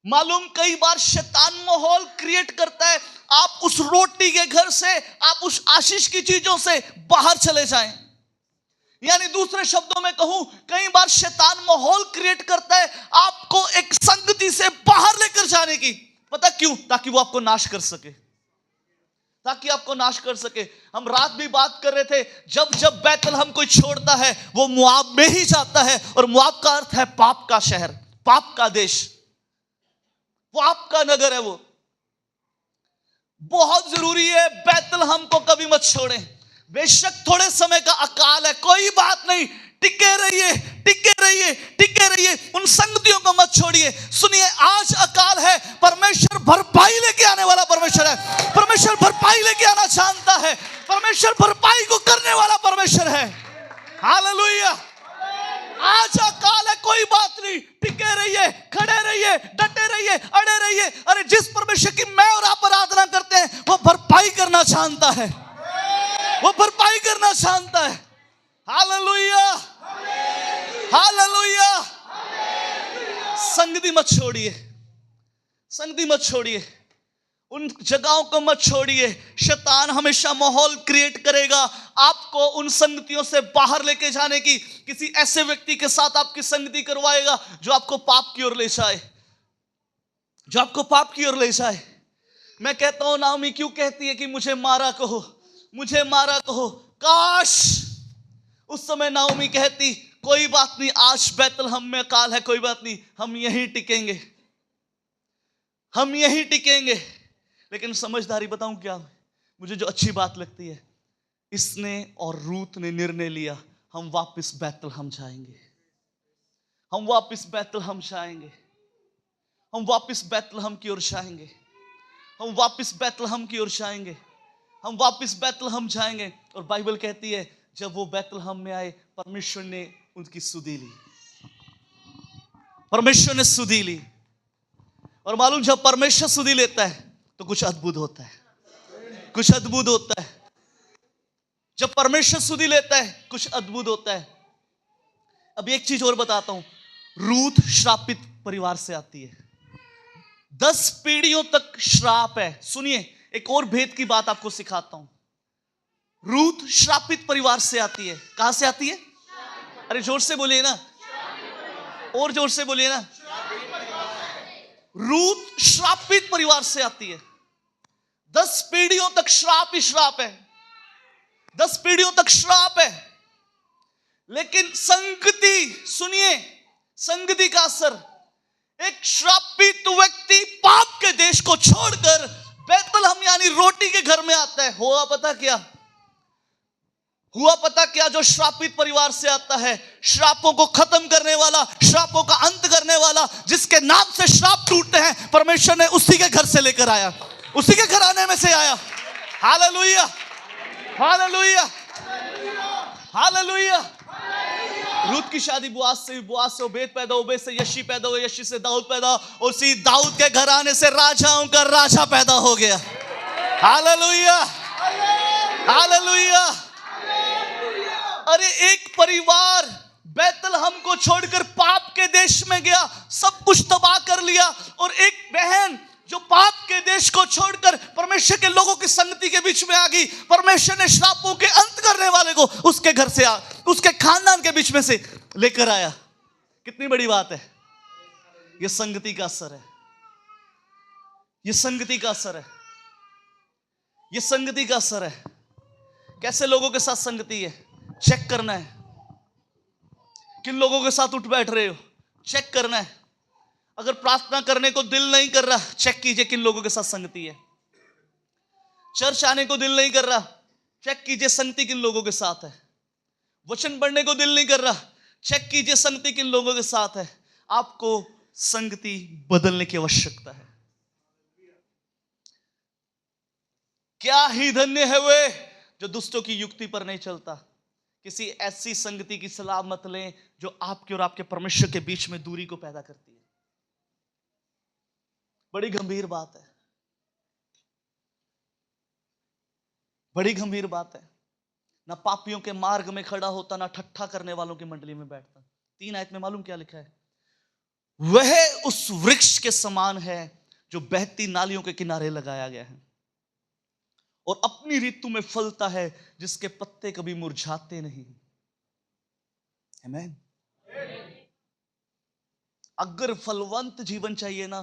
मालूम, कई बार शैतान माहौल क्रिएट करता है आप उस रोटी के घर से, आप उस आशीष की चीजों से बाहर चले जाएं। यानी दूसरे शब्दों में कहूं, कई बार शैतान माहौल क्रिएट करता है आपको एक संगति से बाहर लेकर जाने की। पता क्यों? ताकि वो आपको नाश कर सके। हम रात भी बात कर रहे थे, जब बैतलहम कोई छोड़ता है वो मोआब में ही जाता है, और मोआब का अर्थ है पाप का शहर, पाप का देश, वो आपका नगर है। वो बहुत जरूरी है, बैतलहम को कभी मत छोड़ें। बेशक थोड़े समय का अकाल है, कोई बात नहीं, टिके रहिए, उन संगतियों को मत छोड़िए। सुनिए, आज अकाल है, परमेश्वर भरपाई लेके आने वाला परमेश्वर है। परमेश्वर भरपाई लेके आना जानता है, परमेश्वर भरपाई को करने वाला परमेश्वर है। हालेलुया। आज अकाल है, कोई बात नहीं, टिके रहिए, खड़े रहिए, डटे रहिए, अड़े रहिए। अरे जिस परमेश्वर की मैं और आप आराधना करते हैं वो भरपाई करना जानता है, हालेलुया। हालेलुया। संगति मत छोड़िए, संगति मत छोड़िए, उन जगहों को मत छोड़िए। शैतान हमेशा माहौल क्रिएट करेगा आपको उन संगतियों से बाहर लेके जाने की। किसी ऐसे व्यक्ति के साथ आपकी संगति करवाएगा जो आपको पाप की ओर ले जाए, जो आपको पाप की ओर ले जाए। मैं कहता हूं नाओमी क्यों कहती है कि मुझे मारा कहो, मुझे मारा कहो। काश उस समय नाओमी कहती कोई बात नहीं, आज बैतलहम में अकाल है, कोई बात नहीं, हम यहीं टिकेंगे, हम यहीं टिकेंगे। लेकिन समझदारी बताऊं क्या, मुझे जो अच्छी बात लगती है, इसने और रूत ने निर्णय लिया हम वापस बैतलहम जाएंगे, हम वापस बैतलहम जाएंगे, हम वापस बैतलहम की ओर जाएंगे, हम वापस बैतलहम की ओर जाएंगे, हम वापस बैतलहम जाएंगे। और बाइबल कहती है जब वो बैतलहम में आए, परमेश्वर ने उनकी सुधि ली, परमेश्वर ने सुधि ली। और मालूम जब परमेश्वर सुधि लेता है तो कुछ अद्भुत होता है, कुछ अद्भुत होता है। जब परमेश्वर सुधि लेता है कुछ अद्भुत होता है। अब एक चीज और बताता हूं, रूत श्रापित परिवार से आती है, 10 पीढ़ियों तक श्राप है। सुनिए एक और भेद की बात आपको सिखाता हूं। रूत श्रापित परिवार से आती है। कहां से आती है? अरे जोर से बोलिए ना, और जोर से बोलिए ना। रूत श्रापित परिवार से आती है, 10 पीढ़ियों तक श्राप ही श्राप है, 10 पीढ़ियों तक श्राप है। लेकिन संगति, सुनिए संगति का असर, एक श्रापित व्यक्ति पाप के देश को छोड़कर बैतलहम यानी रोटी के घर में आता है। हुआ पता क्या? हुआ पता क्या? जो श्रापित परिवार से आता है, श्रापों को खत्म करने वाला, श्रापों का अंत करने वाला, जिसके नाम से श्राप टूटते हैं, परमेश्वर ने उसी के घर से लेकर आया, उसी के घराने में से आया। Hallelujah, hallelujah, hallelujah. रूत की शादी बोआज से, बोआज से ओबेद पैदा, ओबेद से यशी पैदा हुआ, यशी से दाऊद पैदा, उसी दाऊद के घराने से राजाओं का राजा पैदा हो गया। Hallelujah, hallelujah. अरे एक परिवार बैतलहम को छोड़कर पाप के देश में गया, सब कुछ तबाह कर लिया। और एक बहन जो पाप के देश को छोड़कर परमेश्वर के लोगों की संगति के बीच में आ गई, परमेश्वर ने श्रापों के अंत करने वाले को उसके घर से, उसके खानदान के बीच में से लेकर आया। कितनी बड़ी बात है। यह संगति का असर है, यह संगति का असर है, यह संगति का असर है। कैसे लोगों के साथ संगति है चेक करना है। किन लोगों के साथ उठ बैठ रहे हो चेक करना है। अगर प्रार्थना करने को दिल नहीं कर रहा, चेक कीजिए किन लोगों के साथ संगति है। चर्च आने को दिल नहीं कर रहा, चेक कीजिए संगति किन लोगों के साथ है। वचन पढ़ने को दिल नहीं कर रहा, चेक कीजिए संगति किन लोगों के साथ है। आपको संगति बदलने की आवश्यकता है। क्या ही धन्य है वे जो दुष्टों की युक्ति पर नहीं चलता। किसी ऐसी संगति की सलाह मत लें जो आपके और आपके परमेश्वर के बीच में दूरी को पैदा करती है। बड़ी गंभीर बात है, बड़ी गंभीर बात है। ना पापियों के मार्ग में खड़ा होता, ना ठट्ठा करने वालों की मंडली में बैठता। 3 आयत में मालूम क्या लिखा है? वह उस वृक्ष के समान है जो बहती नालियों के किनारे लगाया गया है और अपनी ऋतु में फलता है, जिसके पत्ते कभी मुरझाते नहीं। आमीन। अगर फलवंत जीवन चाहिए ना,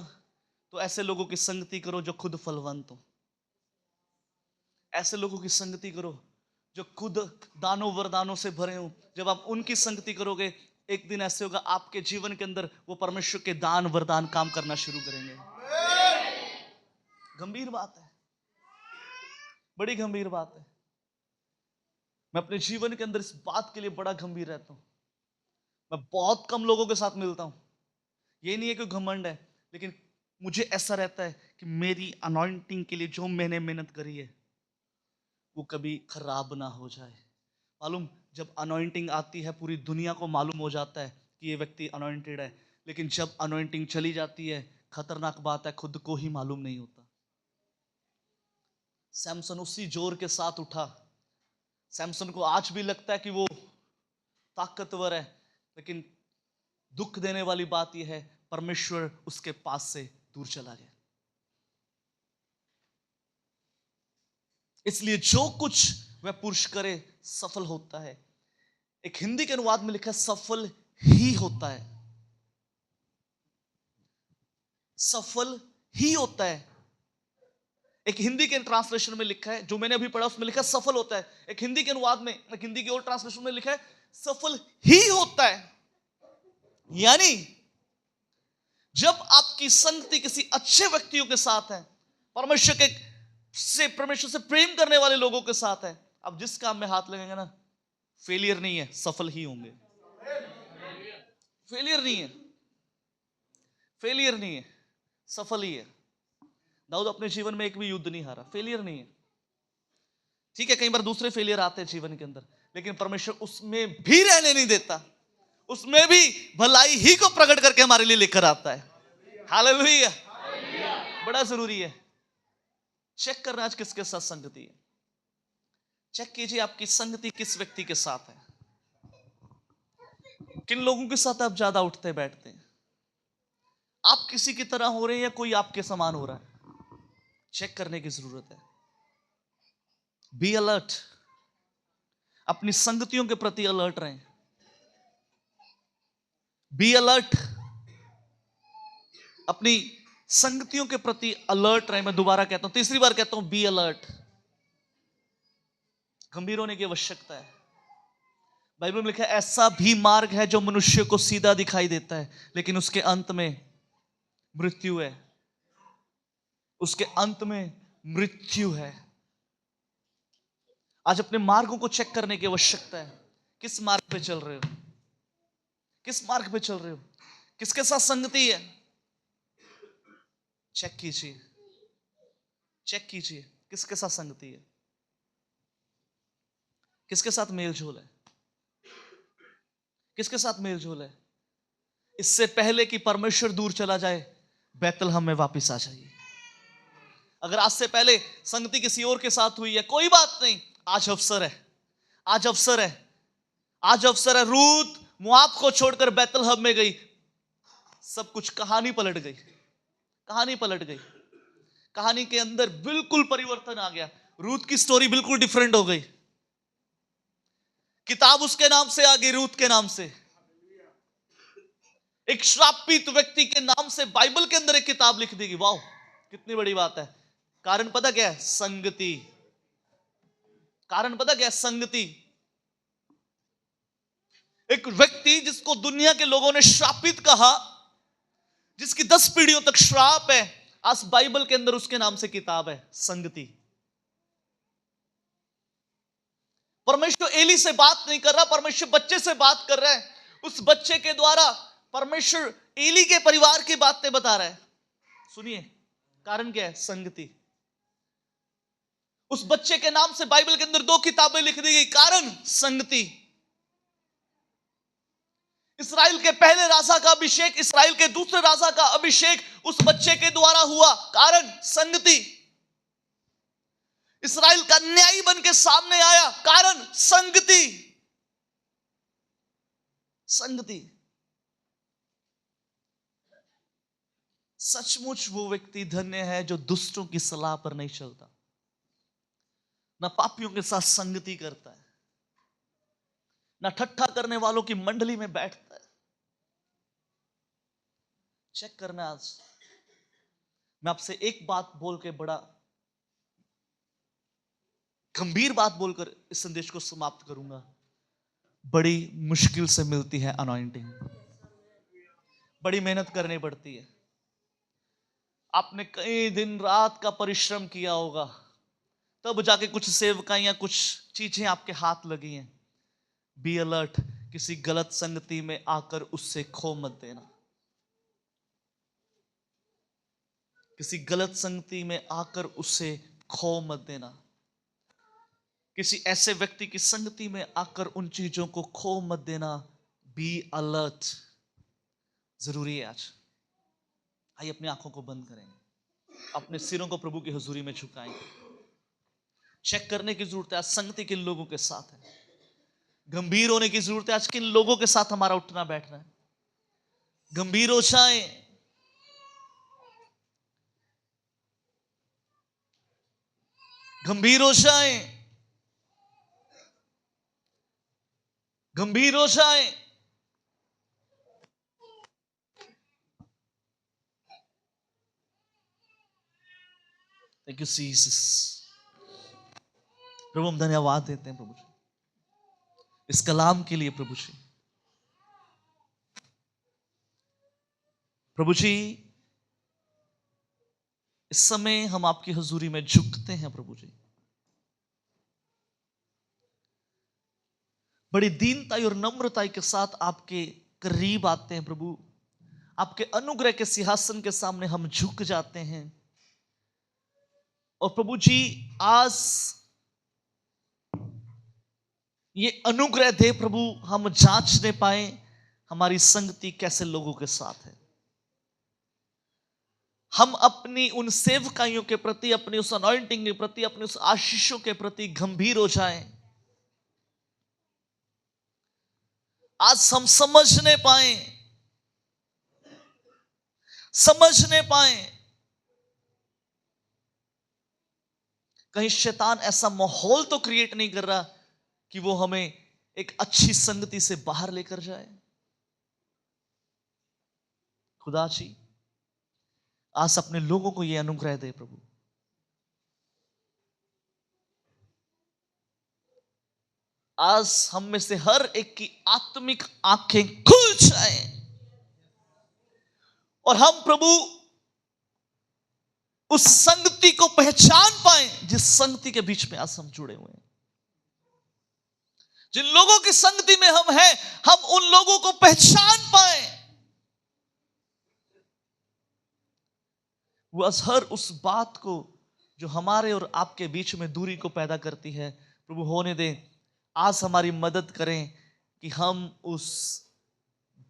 तो ऐसे लोगों की संगति करो जो खुद फलवंत हो। ऐसे लोगों की संगति करो जो खुद दानों वरदानों से भरे हो। जब आप उनकी संगति करोगे, एक दिन ऐसे होगा आपके जीवन के अंदर वो परमेश्वर के दान वरदान काम करना शुरू करेंगे। गंभीर बात है, बड़ी गंभीर बात है। मैं अपने जीवन के अंदर इस बात के लिए बड़ा गंभीर रहता हूं। मैं बहुत कम लोगों के साथ मिलता हूं। ये नहीं है कि घमंड है, लेकिन मुझे ऐसा रहता है कि मेरी अनॉइंटिंग के लिए जो मैंने मेहनत करी है वो कभी खराब ना हो जाए। मालूम, जब अनॉइंटिंग आती है पूरी दुनिया को मालूम हो जाता है कि ये व्यक्ति अनॉइंटेड है। लेकिन जब अनॉइंटिंग चली जाती है, खतरनाक बात है, खुद को ही मालूम नहीं होता। सैमसन उसी जोर के साथ उठा। सैमसन को आज भी लगता है कि वो ताकतवर है, लेकिन दुख देने वाली बात यह है, परमेश्वर उसके पास से दूर चला गया। इसलिए जो कुछ वह पुरुष करे सफल होता है। एक हिंदी के अनुवाद में लिखा है सफल ही होता है, सफल ही होता है। एक हिंदी के ट्रांसलेशन में लिखा है, जो मैंने अभी पढ़ा उसमें लिखा है सफल होता है। एक हिंदी के अनुवाद में, एक हिंदी की और ट्रांसलेशन में लिखा है सफल ही होता है। यानी जब आपकी संगति किसी अच्छे व्यक्तियों के साथ है, परमेश्वर से प्रेम करने वाले लोगों के साथ है, अब जिस काम में हाथ लगेंगे ना, फेलियर नहीं है, सफल ही होंगे। फेलियर नहीं है, फेलियर नहीं है, सफल ही है। दाऊद अपने जीवन में एक भी युद्ध नहीं हारा, फेलियर नहीं है। ठीक है, कई बार दूसरे फेलियर आते हैं जीवन के अंदर, लेकिन परमेश्वर उसमें भी रहने नहीं देता, उसमें भी भलाई ही को प्रकट करके हमारे लिए लेकर आता है। हालेलुया, बड़ा जरूरी है। चेक करना आज किसके साथ संगति है। चेक कीजिए आपकी संगति किस व्यक्ति के साथ है, किन लोगों के साथ आप ज्यादा उठते बैठते हैं। आप किसी की तरह हो रहे हैं या कोई आपके समान हो रहा है, चेक करने की जरूरत है। बी अलर्ट, अपनी संगतियों के प्रति अलर्ट रहें। बी अलर्ट, अपनी संगतियों के प्रति अलर्ट रहें। मैं दोबारा कहता हूं, तीसरी बार कहता हूं, बी अलर्ट। गंभीर होने की आवश्यकता है। बाइबल में लिखा है ऐसा भी मार्ग है जो मनुष्य को सीधा दिखाई देता है, लेकिन उसके अंत में मृत्यु है। उसके अंत में मृत्यु है। आज अपने मार्गों को चेक करने की आवश्यकता है। किस मार्ग पे चल रहे हो, किस मार्ग पे चल रहे हो, किसके साथ संगति है, चेक कीजिए। चेक कीजिए किसके साथ संगति है, किसके साथ मेलजोल है, किसके साथ मेलजोल है। इससे पहले कि परमेश्वर दूर चला जाए, बैतलहम में वापस आ जाइए। अगर आज से पहले संगति किसी और के साथ हुई है, कोई बात नहीं, आज अवसर है, आज अवसर है, आज अवसर है। रूत मोआब को छोड़कर बैतलहम में गई, सब कुछ कहानी पलट गई, कहानी पलट गई। कहानी के अंदर बिल्कुल परिवर्तन आ गया। रूत की स्टोरी बिल्कुल डिफरेंट हो गई। किताब उसके नाम से आ गई, रूत के नाम से। एक श्रापित व्यक्ति के नाम से बाइबल के अंदर एक किताब लिख देगी। वाह, कितनी बड़ी बात है। कारण पता क्या है? संगति। कारण पता क्या है? संगति। एक व्यक्ति जिसको दुनिया के लोगों ने श्रापित कहा, जिसकी 10 पीढ़ियों तक श्राप है, आज बाइबल के अंदर उसके नाम से किताब है, संगति। परमेश्वर एली से बात नहीं कर रहा, परमेश्वर बच्चे से बात कर रहा है। उस बच्चे के द्वारा परमेश्वर एली के परिवार की बातें बता रहा है। सुनिए, कारण क्या है? संगति। उस बच्चे के नाम से बाइबल के अंदर 2 किताबें लिख दी गई। कारण संगति। इस्राएल के पहले राजा का अभिषेक, इस्राएल के दूसरे राजा का अभिषेक उस बच्चे के द्वारा हुआ। कारण संगति। इस्राएल का न्यायी बन के सामने आया। कारण संगति। संगति। सचमुच वो व्यक्ति धन्य है जो दुष्टों की सलाह पर नहीं चलता, ना पापियों के साथ संगति करता है, ना ठट्ठा करने वालों की मंडली में बैठता है। चेक करना। आज मैं आपसे एक बात बोल के, बड़ा गंभीर बात बोलकर इस संदेश को समाप्त करूंगा। बड़ी मुश्किल से मिलती है अनॉइंटिंग, बड़ी मेहनत करनी पड़ती है। आपने कई दिन रात का परिश्रम किया होगा, तब जाके कुछ सेवकाइयां, कुछ चीजें आपके हाथ लगी हैं। बी अलर्ट, किसी गलत संगति में आकर उससे खो मत देना। किसी गलत संगति में आकर उससे खो मत देना। किसी ऐसे व्यक्ति की संगति में आकर उन चीजों को खो मत देना। बी अलर्ट, जरूरी है आज। आइए अपनी आंखों को बंद करें, अपने सिरों को प्रभु की हुजूरी में झुकाएं। चेक करने की जरूरत है आज संगति किन लोगों के साथ है। गंभीर होने की जरूरत है आज किन लोगों के साथ हमारा उठना बैठना है। गंभीर हो जाएं, गंभीर हो जाएं, गंभीर हो जाएं। Thank you Jesus. प्रभु हम धन्यवाद देते हैं प्रभु जी इस कलाम के लिए। प्रभु जी, प्रभु जी इस समय हम आपकी हुजूरी में झुकते हैं प्रभु जी, बड़ी दीनताई और नम्रताई के साथ आपके करीब आते हैं प्रभु। आपके अनुग्रह के सिंहासन के सामने हम झुक जाते हैं। और प्रभु जी आज ये अनुग्रह दे प्रभु, हम जांचने पाए हमारी संगति कैसे लोगों के साथ है। हम अपनी उन सेवकाइयों के प्रति, अपनी उस अनॉइंटिंग के प्रति, अपने उस आशीषों के प्रति गंभीर हो जाएं। आज हम समझने पाए कहीं शैतान ऐसा माहौल तो क्रिएट नहीं कर रहा कि वो हमें एक अच्छी संगति से बाहर लेकर जाए। खुदा जी आज अपने लोगों को यह अनुग्रह दे प्रभु। आज हम में से हर एक की आत्मिक आंखें खुल जाएं और हम प्रभु उस संगति को पहचान पाए जिस संगति के बीच में आज हम जुड़े हुए हैं। जिन लोगों की संगति में हम हैं, हम उन लोगों को पहचान पाए। वो हर उस बात को जो हमारे और आपके बीच में दूरी को पैदा करती है प्रभु होने दे। आज हमारी मदद करें कि हम उस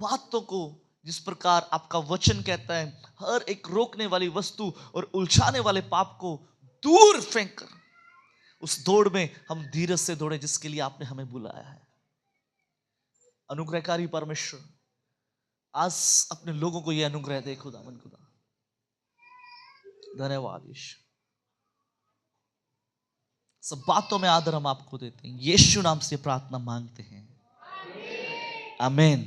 बातों को, जिस प्रकार आपका वचन कहता है, हर एक रोकने वाली वस्तु और उलझाने वाले पाप को दूर फेंक कर उस दौड़ में हम धीरज से दौड़े जिसके लिए आपने हमें बुलाया है। अनुग्रहकारी परमेश्वर आज अपने लोगों को यह अनुग्रह दे खुदावन खुदा। धन्यवाद यीशु। सब बातों में आदर हम आपको देते हैं, यीशु नाम से प्रार्थना मांगते हैं, आमीन।